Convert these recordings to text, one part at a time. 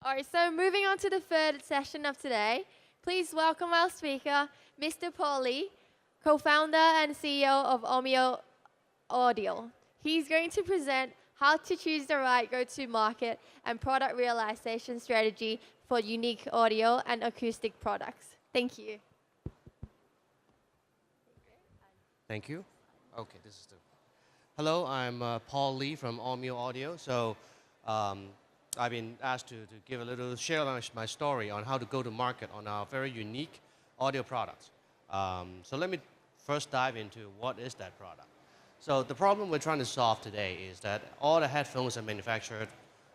All right, so moving on to the third session of today, please welcome our speaker, Mr. Paul Lee, co-founder and CEO of Omeo Audio. He's going to present how to choose the right go-to-market and product realization strategy for unique audio and acoustic products. Thank you. Thank you. Okay, this is the. Hello, I'm Paul Lee from Omeo Audio. So I've been asked to give a little share my story on how to go to market on our very unique audio products. So let me first dive into what is that product. So the problem we're trying to solve today is that all the headphones are manufactured.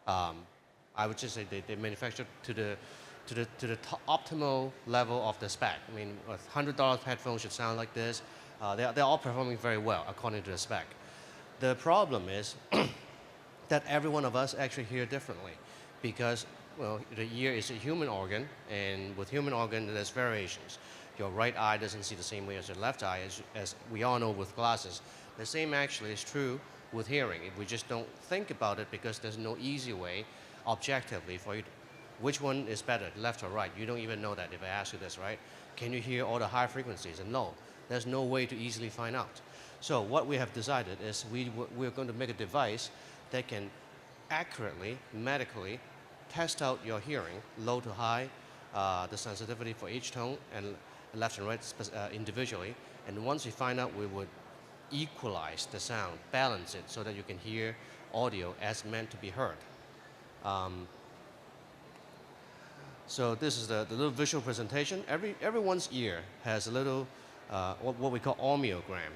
I would just say they're manufactured to the optimal level of the spec. I mean, $100 headphones should sound like this. They're all performing very well according to the spec. The problem is that every one of us actually hear differently because, well, the ear is a human organ, and with human organ, there's variations. Your right eye doesn't see the same way as your left eye, as we all know with glasses. The same actually is true with hearing. If we just don't think about it because there's no easy way objectively for you to, which one is better, left or right? You don't even know that if I ask you this, right? Can you hear all the high frequencies? And no, there's no way to easily find out. So what we have decided is we're going to make a device that can accurately, medically, test out your hearing, low to high, the sensitivity for each tone, and left and right individually. And once we find out, we would equalize the sound, balance it so that you can hear audio as meant to be heard. So this is the little visual presentation. Everyone's ear has a little, what we call omeogram.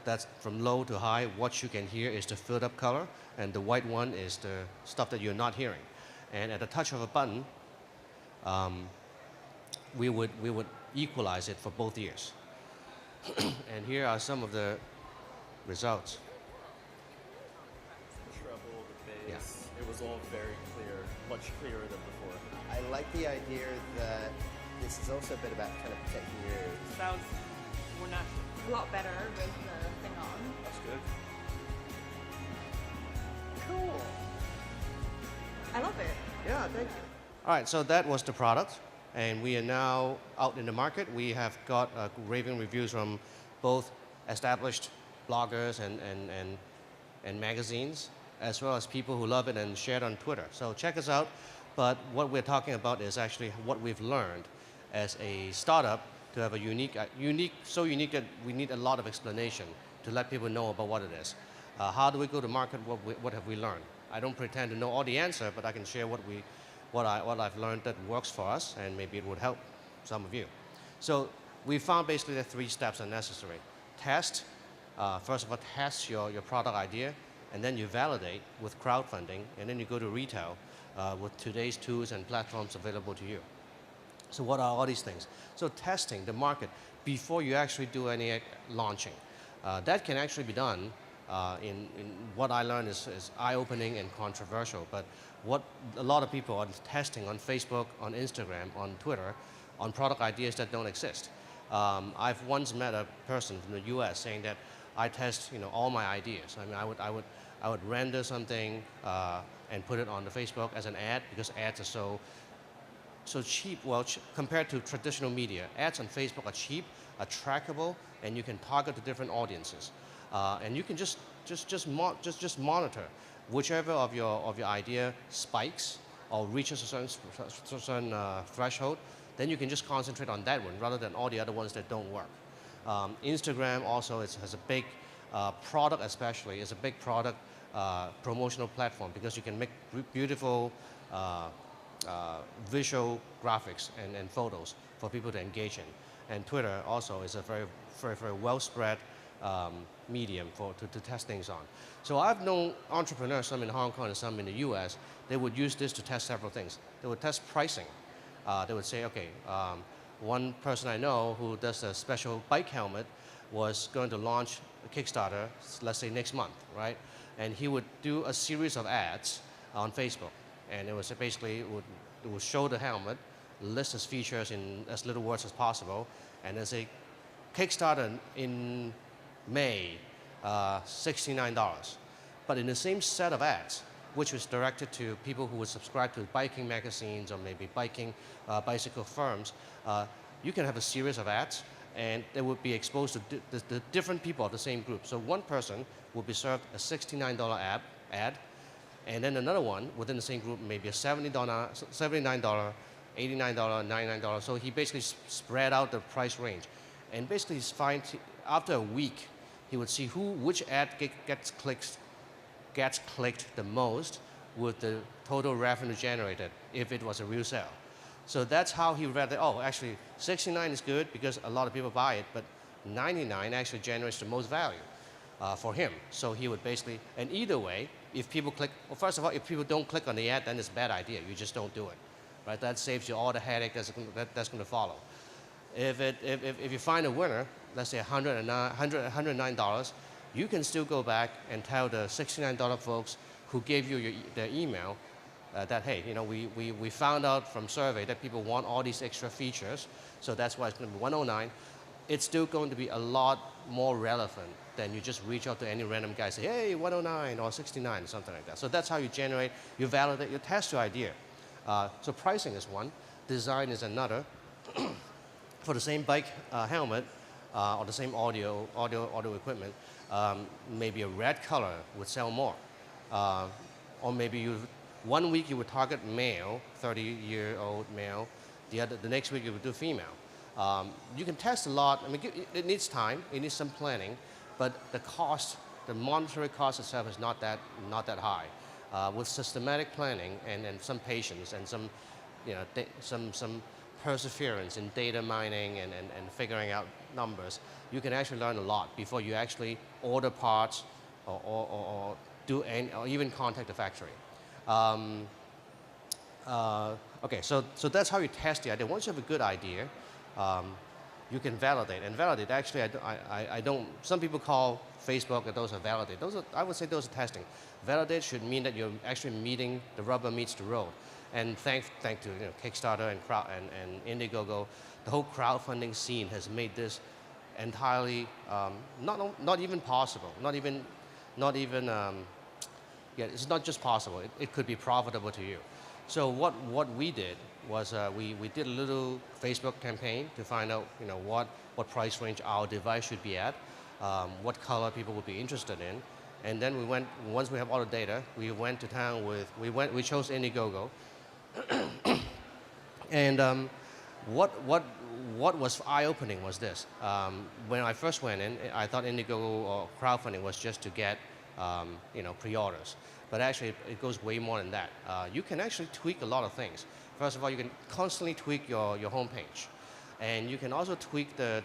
That's from low to high. What you can hear is the filled up color, and the white one is the stuff that you're not hearing. And at the touch of a button, we would equalize it for both ears. And here are some of the results. The treble, the bass, Yeah. it was all very clear, much clearer than before. I like the idea that this is also a bit about kind of protecting your ears. Sounds more natural. A lot better with the thing on. That's good. Cool. I love it. Yeah, thank you. All right, so that was the product, and we are now out in the market. We have got raving reviews from both established bloggers and magazines, as well as people who love it and share it on Twitter. So check us out. But what we're talking about is actually what we've learned as a startup to have a so unique that we need a lot of explanation to let people know about what it is. How do we go to market? What have we learned? I don't pretend to know all the answer, but I can share what I've learned that works for us, and maybe it would help some of you. So we found basically that 3 steps are necessary. Test, first of all, test your product idea, and then you validate with crowdfunding, and then you go to retail with today's tools and platforms available to you. So what are all these things? So testing the market before you actually do any launching. That can actually be done in what I learned is eye-opening and controversial, but what a lot of people are testing on Facebook, on Instagram, on Twitter, on product ideas that don't exist. I've once met a person from the US saying that I test all my ideas. I mean, I would render something and put it on the Facebook as an ad because ads are so cheap. Well, compared to traditional media, ads on Facebook are cheap, are trackable, and you can target to different audiences. And you can just monitor whichever of your idea spikes or reaches a certain threshold. Then you can just concentrate on that one rather than all the other ones that don't work. Instagram also has a big product, especially is a big product promotional platform because you can make beautiful visual graphics and photos for people to engage in. And Twitter also is a very well spread medium to test things on. So I've known entrepreneurs, some in Hong Kong and some in the US, they would use this to test several things. They would test pricing. They would say, okay, one person I know who does a special bike helmet was going to launch a Kickstarter, let's say next month, right? And he would do a series of ads on Facebook. And it was basically, it would show the helmet, list its features in as little words as possible, and then say, Kickstarter in May, $69. But in the same set of ads, which was directed to people who would subscribe to biking magazines or maybe bicycle firms, you can have a series of ads, and they would be exposed to the different people of the same group. So one person will be served a $69 ad, and then another one within the same group maybe a $79, $89, $99, So he basically spread out the price range. And basically he's after a week, he would see which ad gets clicked the most with the total revenue generated if it was a real sale. So that's how he read that, oh, actually 69 is good because a lot of people buy it, but 99 actually generates the most value for him. So he would basically, and either way, if people click, well, first of all, if people don't click on the ad, then it's a bad idea. You just don't do it, right? That saves you all the headache that's going to follow. If you find a winner, let's say $109, you can still go back and tell the $69 folks who gave you their email that, hey, we found out from survey that people want all these extra features, so that's why it's going to be 109. It's still going to be a lot more relevant than you just reach out to any random guy and say, hey, 109 or 69 or something like that. So that's how you generate, you validate, you test your idea. So pricing is one, design is another. For the same bike helmet or the same audio equipment, maybe a red color would sell more. Or maybe 1 week you would target male, 30-year-old male. The next week you would do female. You can test a lot. I mean, it needs time. It needs some planning, but the cost, the monetary cost itself is not that high. With systematic planning and some patience and some, some perseverance in data mining and figuring out numbers, you can actually learn a lot before you actually order parts or even contact the factory. Okay, so that's how you test the idea. Once you have a good idea, you can validate. And validate, actually, I don't, some people call Facebook that those are validate. I would say those are testing. Validate should mean that you're actually meeting, the rubber meets the road. And thank to Kickstarter and Indiegogo, the whole crowdfunding scene has made this entirely not even possible. It's not just possible. It could be profitable to you. So what we did was we did a little Facebook campaign to find out what price range our device should be at, what color people would be interested in, and then once we have all the data, we went to town we chose Indiegogo. And what was eye-opening was this. When I first went in, I thought Indiegogo or crowdfunding was just to get pre-orders. But actually, it goes way more than that. You can actually tweak a lot of things. First of all, you can constantly tweak your homepage. And you can also tweak the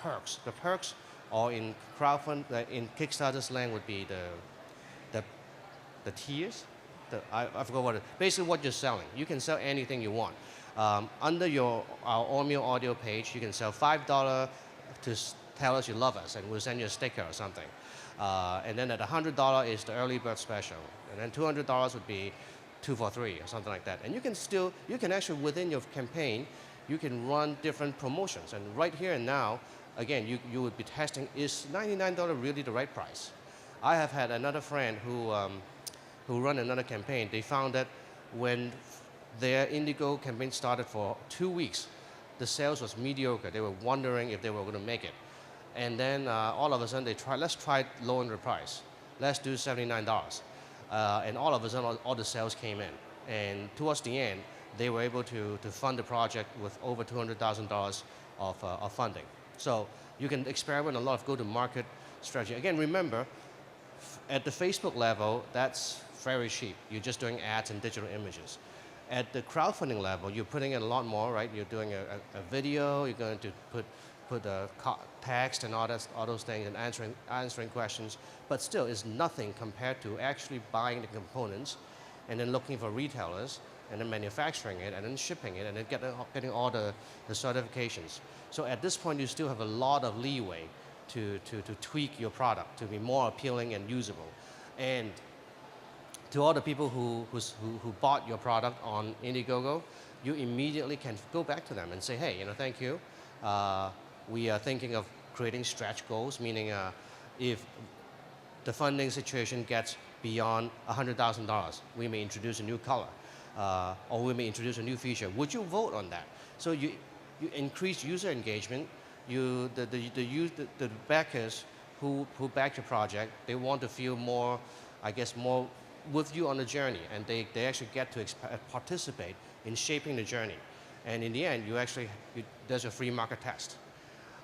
perks. The perks, or in Kickstarter slang, would be the tiers. I forgot what it is. Basically what you're selling. You can sell anything you want. Under our Omeo audio page, you can sell $5 to tell us you love us, and we'll send you a sticker or something. And then at $100 is the early bird special. And then $200 would be 2 for 3 or something like that. And you can actually, within your campaign, you can run different promotions. And right here and now, again, you would be testing, is $99 really the right price? I have had another friend who run another campaign. They found that when their Indigo campaign started for 2 weeks, the sales was mediocre. They were wondering if they were going to make it. And then all of a sudden let's try lowering the price. Let's do $79. And all of a sudden all the sales came in. And towards the end, they were able to fund the project with over $200,000 of funding. So you can experiment a lot of go-to-market strategy. Again, remember, at the Facebook level, that's very cheap. You're just doing ads and digital images. At the crowdfunding level, you're putting in a lot more, right? You're doing a video, you're going to put text and all those things and answering questions, but still it's nothing compared to actually buying the components and then looking for retailers and then manufacturing it and then shipping it and then getting all the certifications. So at this point, you still have a lot of leeway to tweak your product to be more appealing and usable. And to all the people who bought your product on Indiegogo, you immediately can go back to them and say, hey, thank you. We are thinking of creating stretch goals, meaning if the funding situation gets beyond $100,000. We may introduce a new color, or we may introduce a new feature. Would you vote on that? So you increase user engagement. The backers who back your project, they want to feel more, I guess, more with you on the journey, and they actually get to participate in shaping the journey. And in the end, there's a free market test.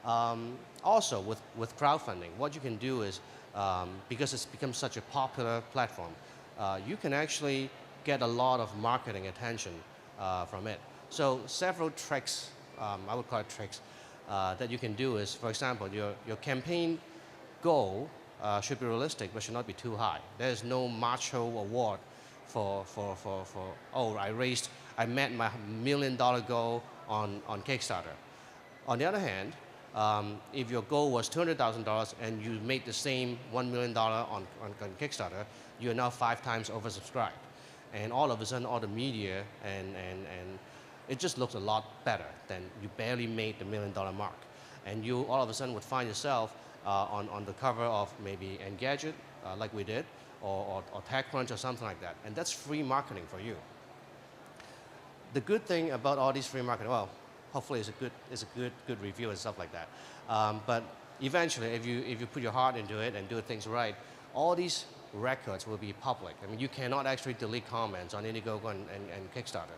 Also, with crowdfunding, what you can do is, because it's become such a popular platform, you can actually get a lot of marketing attention from it. So several tricks, I would call it tricks, that you can do is, for example, your campaign goal should be realistic, but should not be too high. There's no macho award for oh, I met my $1 million goal on Kickstarter. On the other hand, if your goal was $200,000 and you made the same $1 million on Kickstarter, you are now 5 times oversubscribed. And all of a sudden, all the media and it just looks a lot better than you barely made the $1 million mark. And you all of a sudden would find yourself on the cover of maybe Engadget, like we did, or TechCrunch or something like that. And that's free marketing for you. The good thing about all these free marketing, well, hopefully it's a good review and stuff like that. But eventually, if you put your heart into it and do things right, all these records will be public. I mean, you cannot actually delete comments on Indiegogo and Kickstarter.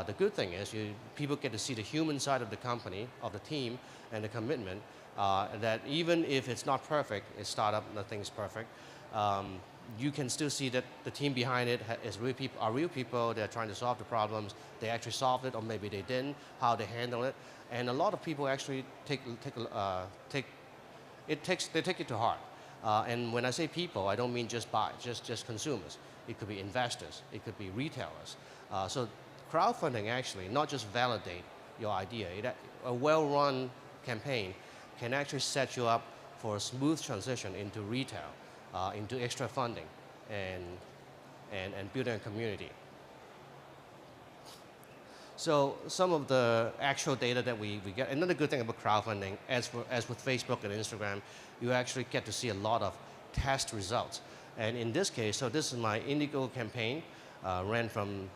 The good thing is people get to see the human side of the company, of the team, and the commitment that even if it's not perfect, it's startup, nothing's perfect. You can still see that the team behind it are real people. They're trying to solve the problems. They actually solved it, or maybe they didn't. How they handle it, and a lot of people actually take it to heart. And when I say people, I don't mean just consumers. It could be investors. It could be retailers. So crowdfunding actually not just validate your idea. A well-run campaign can actually set you up for a smooth transition into retail, into extra funding, and building a community. So some of the actual data that we get, another good thing about crowdfunding, as with Facebook and Instagram, you actually get to see a lot of test results. And in this case, so this is my Indiegogo campaign, ran from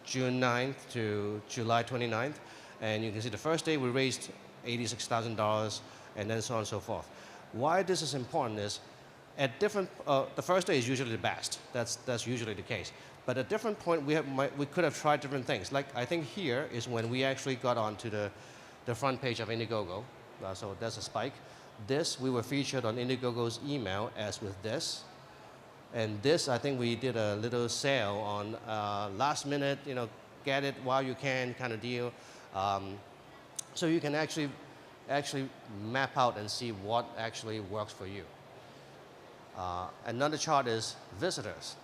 June 9th to July 29th. And you can see the first day we raised $86,000, and then so on and so forth. Why this is important is, at different, the first day is usually the best. That's usually the case. But at different point, we could have tried different things. Like, I think here is when we actually got onto the front page of Indiegogo. So there's a spike. This, we were featured on Indiegogo's email as with this. And this, I think we did a little sale on last minute, get it while you can kind of deal. So you can actually map out and see what actually works for you. Another chart is visitors.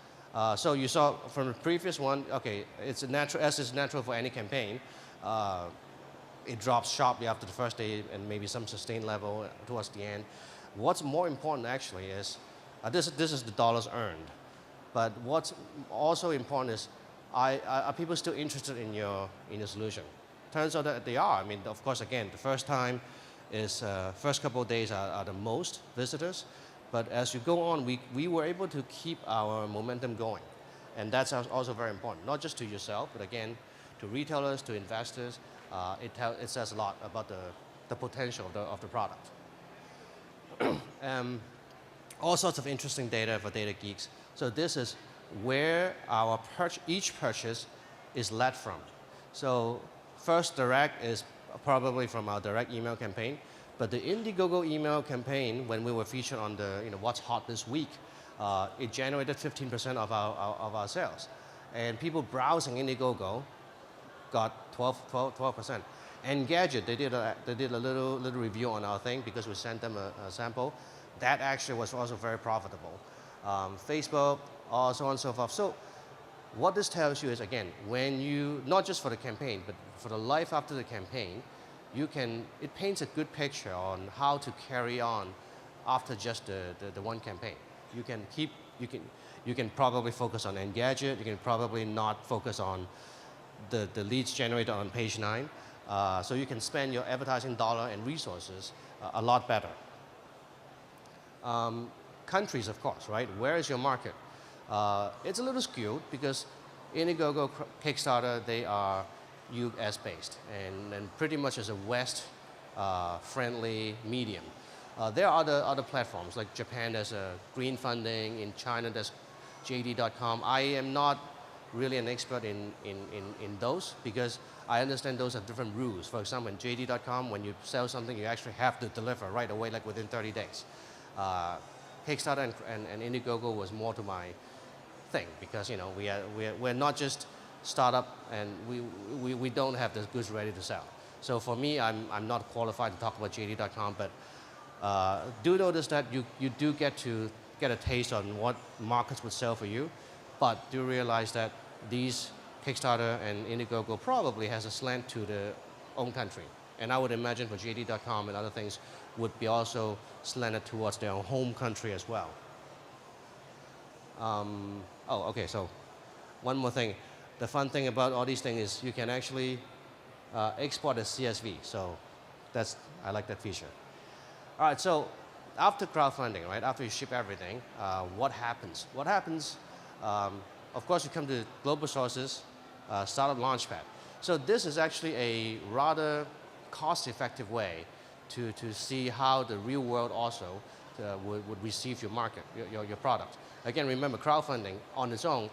So you saw from the previous one, okay, it's natural, as is natural for any campaign. It drops sharply after the first day and maybe some sustained level towards the end. What's more important actually is, this is the dollars earned. But what's also important is, are people still interested in your solution? Turns out that they are. I mean, of course, again, the first time is, first couple of days are the most visitors. But as you go on, we were able to keep our momentum going. And that's also very important, not just to yourself, but again, to retailers, to investors. It says a lot about the potential of the product. All sorts of interesting data for data geeks. So this is where each purchase is led from. So first direct is probably from our direct email campaign. But the Indiegogo email campaign, when we were featured on the what's hot this week, it generated 15% of our sales. And people browsing Indiegogo got 12%. Engadget, they did a little review on our thing because we sent them a sample. That actually was also very profitable. Facebook, so on and so forth. So what this tells you is, again, when you, not just for the campaign, but for the life after the campaign, it paints a good picture on how to carry on after just the one campaign. You can probably focus on Engadget. You can probably not focus on the leads generated on page 9. So you can spend your advertising dollar and resources a lot better. Countries, of course, right? Where is your market? It's a little skewed because Indiegogo, Kickstarter, they are US based and pretty much as a West friendly medium. There are other platforms, like Japan there's a green funding, in China there's JD.com. I am not really an expert in those because I understand those have different rules. For example, in JD.com, when you sell something, you actually have to deliver right away, like within 30 days. Kickstarter and Indiegogo was more to my thing because we're not just startup and we don't have the goods ready to sell. So for me, I'm not qualified to talk about JD.com, but do notice that you do get to get a taste on what markets would sell for you, but do realize that these Kickstarter and Indiegogo probably has a slant to the own country. And I would imagine for JD.com and other things would be also slanted towards their own home country as well. Okay, so one more thing. The fun thing about all these things is you can actually export as CSV. So I like that feature. All right, so after crowdfunding, right, after you ship everything, what happens? What happens, of course, you come to global sources, Startup Launchpad. So this is actually a rather cost-effective way to see how the real world also would receive your market, your product. Again, remember, crowdfunding on its own,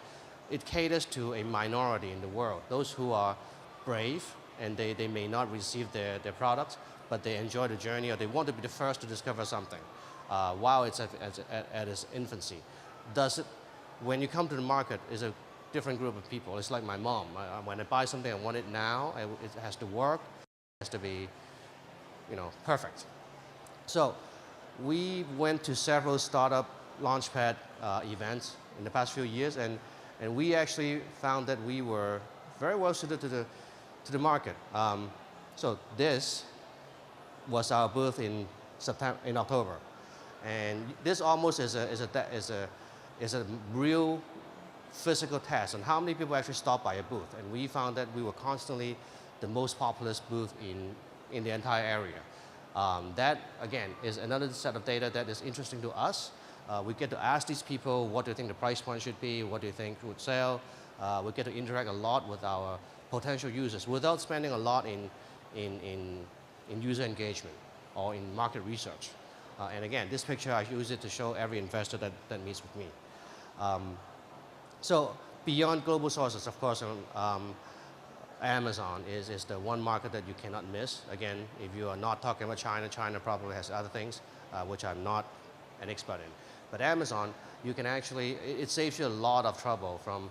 it caters to a minority in the world, those who are brave and they may not receive their product, but they enjoy the journey or they want to be the first to discover something while it's at its infancy. When you come to the market, it's a different group of people. It's like my mom. When I buy something, I want it now. It has to work. It has to be, perfect. So we went to several startup Launchpad events in the past few years, and we actually found that we were very well suited to the market. So this was our booth in October, and this almost is a real physical test on how many people actually stop by a booth, and we found that we were constantly the most populous booth in the entire area. That again is another set of data that is interesting to us. We get to ask these people, what do you think the price point should be? What do you think would sell? We get to interact a lot with our potential users without spending a lot in user engagement or in market research. And again, this picture, I use it to show every investor that meets with me. So beyond global sources, of course, Amazon is the one market that you cannot miss. Again, if you are not talking about China, China probably has other things, which I'm not an expert in. But Amazon, you can actually, it saves you a lot of trouble from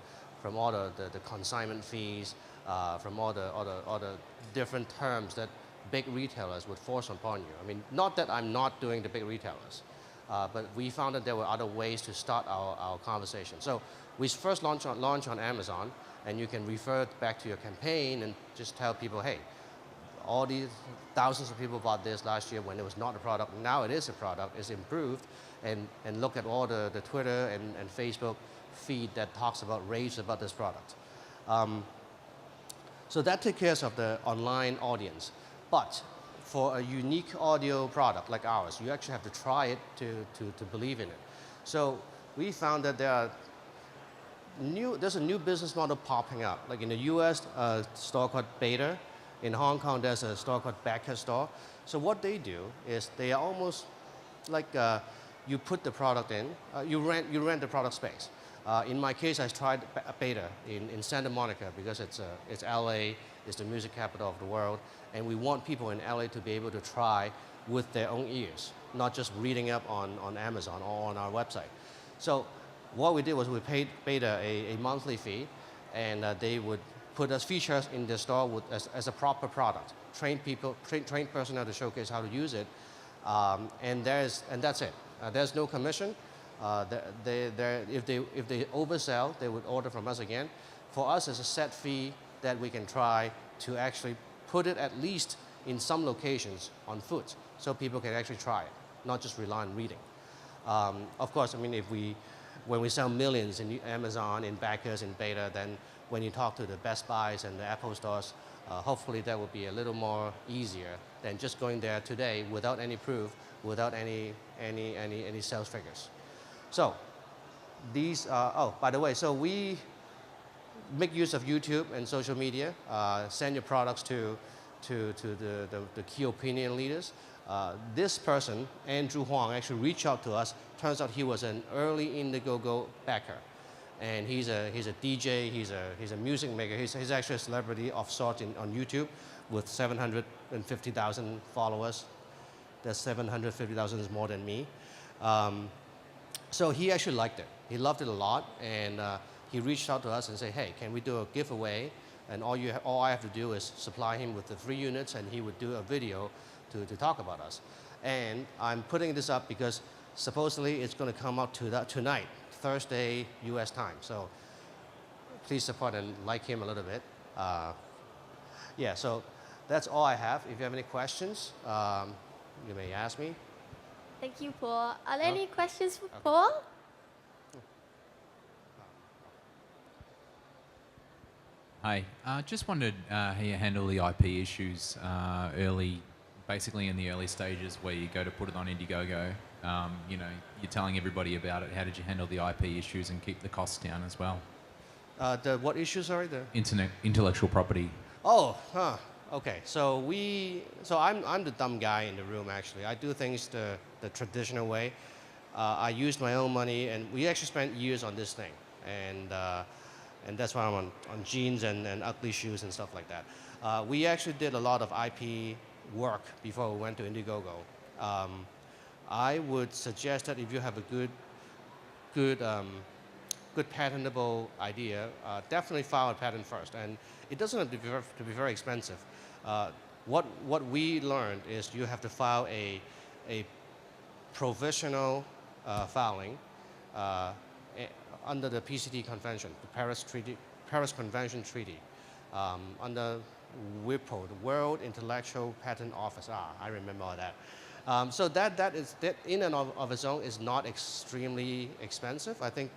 all the consignment fees, from all the different terms that big retailers would force upon you. I mean, not that I'm not doing the big retailers, but we found that there were other ways to start our conversation. So we first launch on Amazon, and you can refer back to your campaign and just tell people, hey, all these thousands of people bought this last year when it was not a product. Now it is a product, it's improved, and look at all the Twitter and Facebook feed that talks about, raves about this product. So that takes care of the online audience. But for a unique audio product like ours, you actually have to try it to believe in it. So we found that there's a new business model popping up. Like in the US, a store called Beta. In Hong Kong, there's a store called Backer Store. So what they do is they are almost like you put the product in, you rent the product space. In my case, I tried Beta in Santa Monica because it's LA, it's the music capital of the world, and we want people in LA to be able to try with their own ears, not just reading up on Amazon or on our website. So what we did was we paid Beta a monthly fee, and they would put us features in the store as a proper product, train personnel to showcase how to use it, and that's it. There's no commission. If they oversell, they would order from us again. For us, it's a set fee that we can try to actually put it at least in some locations on foot, so people can actually try it, not just rely on reading. Of course, I mean, when we sell millions in Amazon, in Backers, in Beta, then when you talk to the Best Buys and the Apple stores, hopefully that will be a little more easier than just going there today without any proof, without any sales figures. So these, oh, by the way, so we make use of YouTube and social media. Send your products to the key opinion leaders. This person, Andrew Huang, actually reached out to us. Turns out he was an early Indiegogo backer, and he's a DJ. He's a music maker. He's actually a celebrity of sorts on YouTube, with 750,000 followers. That 750,000 is more than me. So he actually liked it. He loved it a lot, and he reached out to us and said, "Hey, can we do a giveaway? And all I have to do is supply him with the 3 units, and he would do a video to talk about us." And I'm putting this up because supposedly it's going to come out tonight, Thursday, U.S. time. So please support and like him a little bit. Yeah, so that's all I have. If you have any questions, you may ask me. Thank you, Paul. Are there No? any questions for Paul? Hi, just wondered how you handle the IP issues basically in the early stages where you go to put it on Indiegogo. You know, you're telling everybody about it. How did you handle the IP issues and keep the costs down as well? The what issue, sorry? The Intellectual property. Oh, huh. Okay. So I'm the dumb guy in the room, actually. I do things the traditional way. I used my own money, and we actually spent years on this thing, and that's why I'm on jeans and ugly shoes and stuff like that. We actually did a lot of IP work before we went to Indiegogo. I would suggest that if you have a good patentable idea, definitely file a patent first. And it doesn't have to be very expensive. What we learned is you have to file a provisional filing under the PCT Convention, the Paris Convention Treaty, under WIPO, the World Intellectual Patent Office. I remember all that. So that in and of its own is not extremely expensive. I think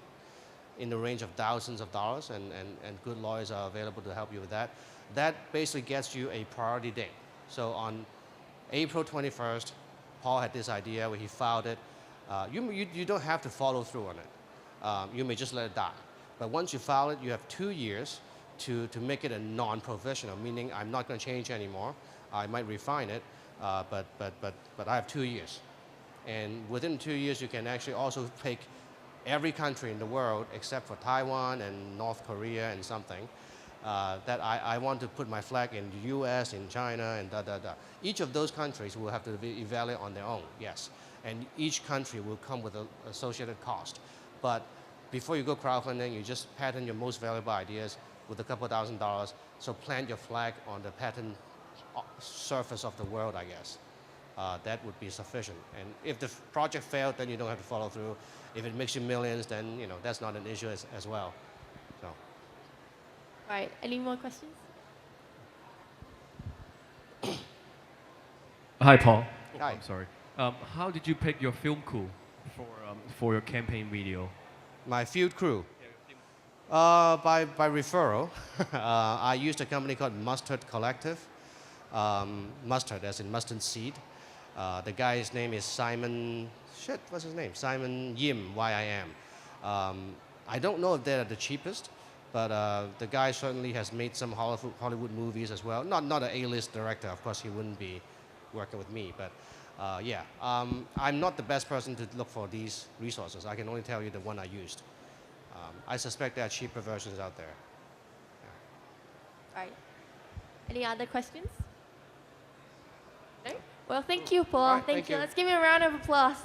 in the range of thousands of dollars, and good lawyers are available to help you with that. That basically gets you a priority date. So on April 21st, Paul had this idea where he filed it. You don't have to follow through on it. You may just let it die. But once you file it, you have 2 years to make it a non-provisional, meaning I'm not going to change anymore. I might refine it, but I have 2 years. And within 2 years, you can actually also pick every country in the world except for Taiwan and North Korea and something that I want to put my flag in the US, in China, and da. Each of those countries will have to be evaluated on their own, yes. And each country will come with an associated cost. But before you go crowdfunding, you just patent your most valuable ideas with a couple $1,000s. So plant your flag on the patent surface of the world, I guess. That would be sufficient. And if the project failed, then you don't have to follow through. If it makes you millions, then that's not an issue as well. So. Right. Any more questions? Hi, Paul. Hi. I'm sorry. How did you pick your film crew for your campaign video? My field crew. By referral. I used a company called Mustard Collective. Mustard, as in mustard seed. The guy's name is Simon. What's his name? Simon Yim, Y-I-M. I don't know if they're the cheapest, but the guy certainly has made some Hollywood movies as well. Not an A-list director, of course. He wouldn't be working with me, but yeah. I'm not the best person to look for these resources. I can only tell you the one I used. I suspect there are cheaper versions out there. Right. Any other questions? No? Well, thank you, Paul. All right, thank thank you. you. Let's give him a round of applause.